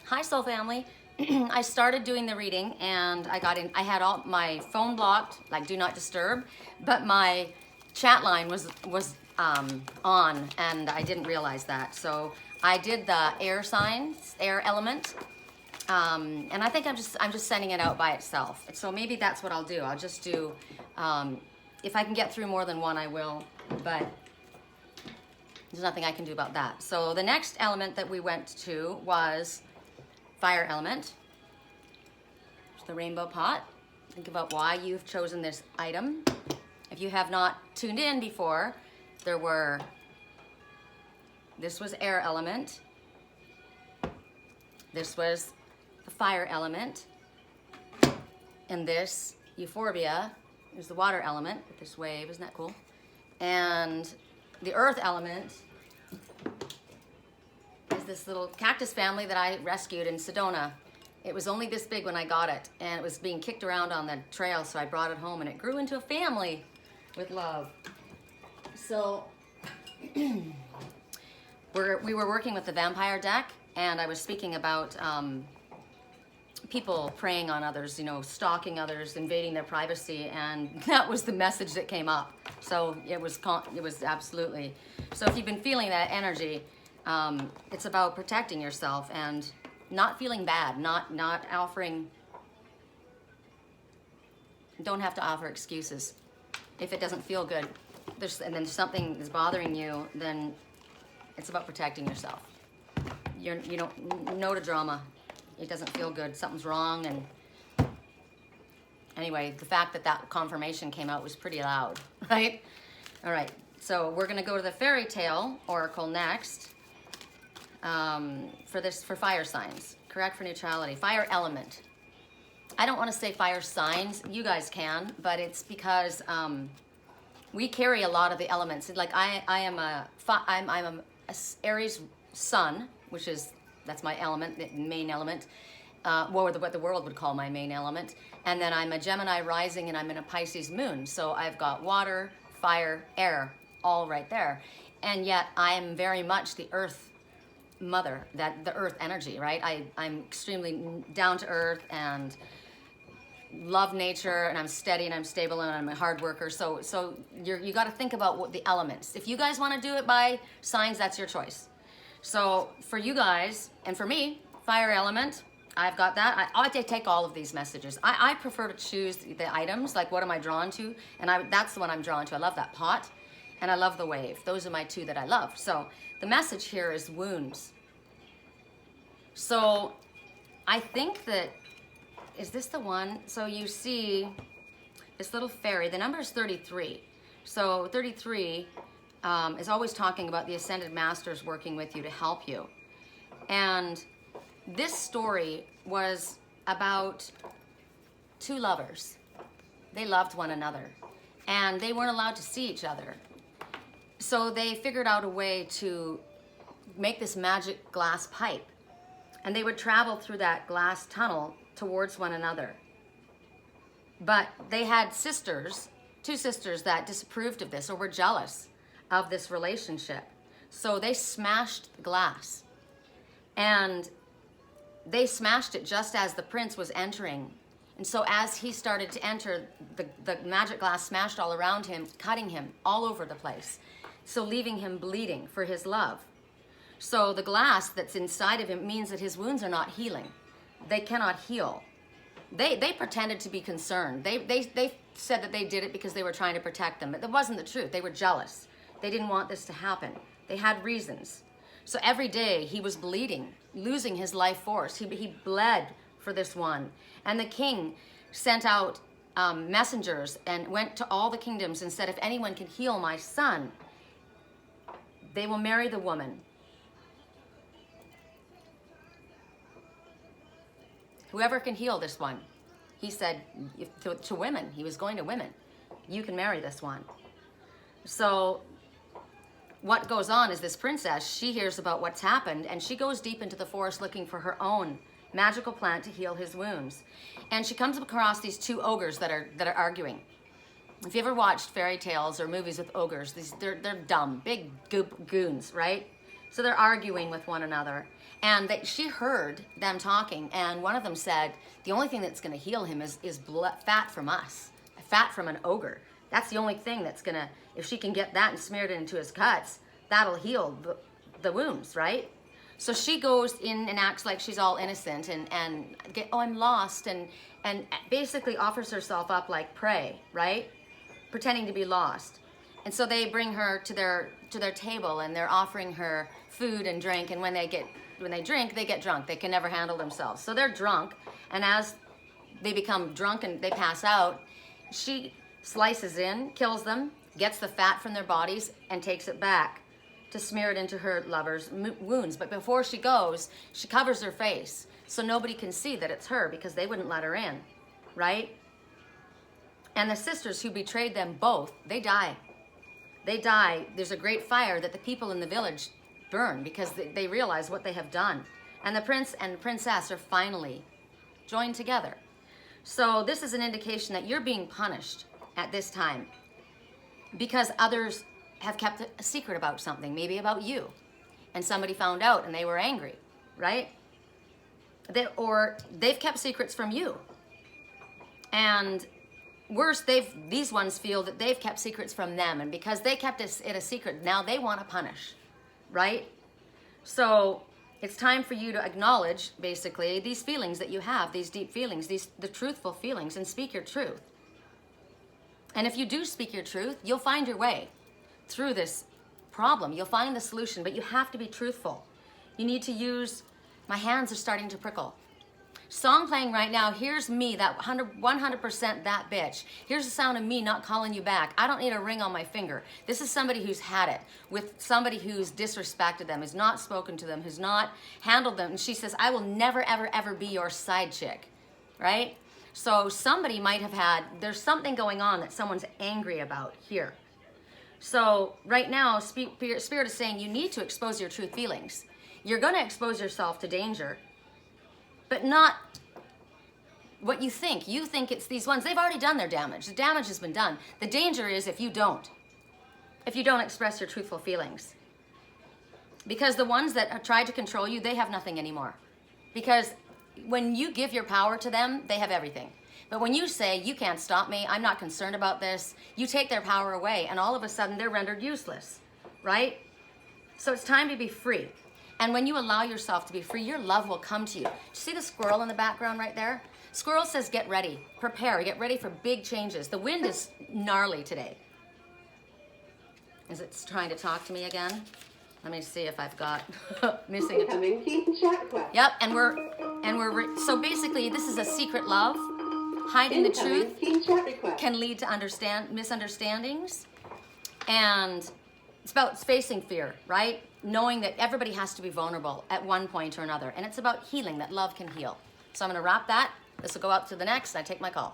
Hi, Soul Family. I started doing the reading and I got in. I had all my phone blocked, like do not disturb, but my chat line was on, and I didn't realize that. So I did the air signs, air element, and I think I'm just sending it out by itself. So maybe that's what I'll do. I'll just do. If I can get through more than one, I will. But there's nothing I can do about that. So the next element that we went to was fire element. There's the rainbow pot. Think about why you've chosen this item. If you have not tuned in before, this was air element. This was the fire element. And this, euphorbia, is the water element with this wave. Isn't that cool? And the earth element is this little cactus family that I rescued in Sedona. It was only this big when I got it, and it was being kicked around on the trail, so I brought it home, and it grew into a family with love. So we were working with the vampire deck, and I was speaking about people preying on others, stalking others, invading their privacy, and that was the message that came up. So it was absolutely. So if you've been feeling that energy, it's about protecting yourself and not feeling bad, not offering. Don't have to offer excuses if it doesn't feel good. And then something is bothering you, then it's about protecting yourself. No to drama. It doesn't feel good. Something's wrong. And anyway, the fact that confirmation came out was pretty loud, right? All right. So we're going to go to the Faerytale Oracle next for fire signs. Correct for neutrality. Fire element. I don't want to say fire signs. You guys can, but it's because we carry a lot of the elements. Like I'm a Aries sun, that's my element, the main element. What the world would call my main element. And then I'm a Gemini rising, and I'm in a Pisces moon. So I've got water, fire, air, all right there. And yet I am very much the earth mother, the earth energy, right? I'm extremely down to earth and love nature, and I'm steady and I'm stable and I'm a hard worker. So you got to think about what the elements. If you guys want to do it by signs, that's your choice. So for you guys and for me, fire element, I've got that. I take all of these messages. I prefer to choose the items, like what am I drawn to? And that's the one I'm drawn to. I love that pot and I love the wave. Those are my two that I love. So the message here is wounds. So I think that, is this the one? So you see this little fairy, the number is 33. So 33 is always talking about the Ascended Masters working with you to help you. And this story was about two lovers. They loved one another, and they weren't allowed to see each other. So they figured out a way to make this magic glass pipe, and they would travel through that glass tunnel towards one another. But they had two sisters that disapproved of this or were jealous of this relationship. So they smashed the glass, and they smashed it just as the prince was entering. And so as he started to enter, the magic glass smashed all around him, cutting him all over the place. So leaving him bleeding for his love. So the glass that's inside of him means that his wounds are not healing. They cannot heal. They pretended to be concerned. They said that they did it because they were trying to protect them, but that wasn't the truth. They were jealous. They didn't want this to happen. They had reasons. So every day he was bleeding, losing his life force. He bled for this one. And the king sent out messengers and went to all the kingdoms and said, if anyone can heal my son, they will marry the woman. Whoever can heal this one, he said to women, he was going to women, you can marry this one. So what goes on is this princess, she hears about what's happened, and she goes deep into the forest looking for her own magical plant to heal his wounds. And she comes across these two ogres that are arguing. If you ever watched fairy tales or movies with ogres, they're dumb, big goons, right? So they're arguing with one another. And she heard them talking, and one of them said, the only thing that's going to heal him is fat from us, fat from an ogre. That's the only thing that's going to, if she can get that and smeared it into his cuts, that'll heal the wounds, right? So she goes in and acts like she's all innocent and oh, I'm lost, and basically offers herself up like prey, right? Pretending to be lost. And so they bring her to their table, and they're offering her food and drink, and when they drink, they get drunk. They can never handle themselves. So they're drunk, and as they become drunk and they pass out, she slices in, kills them, gets the fat from their bodies, and takes it back to smear it into her lover's wounds. But before she goes, she covers her face so nobody can see that it's her, because they wouldn't let her in, right? And the sisters who betrayed them both, they die. They die. There's a great fire that the people in the village burn because they realize what they have done. And the prince and princess are finally joined together. So this is an indication that you're being punished at this time because others have kept a secret about something, maybe about you, and somebody found out and they were angry, right? Or they've kept secrets from you. And worse, these ones feel that they've kept secrets from them, and because they kept it a secret, now they want to punish, right? So it's time for you to acknowledge, basically, these feelings that you have, these deep feelings, the truthful feelings, and speak your truth. And if you do speak your truth, you'll find your way through this problem. You'll find the solution, but you have to be truthful. You need to use, my hands are starting to prickle. Song playing right now, here's me, that 100% that bitch. Here's the sound of me not calling you back. I don't need a ring on my finger. This is somebody who's had it with somebody who's disrespected them, has not spoken to them, has not handled them. And she says, I will never, ever, ever be your side chick, right? So somebody might have had, there's something going on that someone's angry about here. So right now, Spirit is saying you need to expose your true feelings. You're going to expose yourself to danger, but not what you think. You think it's these ones. They've already done their damage. The damage has been done. The danger is if you don't express your truthful feelings. Because the ones that have tried to control you, they have nothing anymore. Because when you give your power to them, they have everything. But when you say, you can't stop me, I'm not concerned about this, you take their power away, and all of a sudden they're rendered useless, right? So it's time to be free. And when you allow yourself to be free, your love will come to you. See the squirrel in the background right there? Squirrel says, get ready, prepare, get ready for big changes. The wind is gnarly today. Is it trying to talk to me again? Let me see if I've got missing it. Yep, so basically this is a secret love. Hiding the truth can lead to misunderstandings. And it's about facing fear, right? Knowing that everybody has to be vulnerable at one point or another. And it's about healing, that love can heal. So I'm going to wrap that. This will go out to the next. I take my call.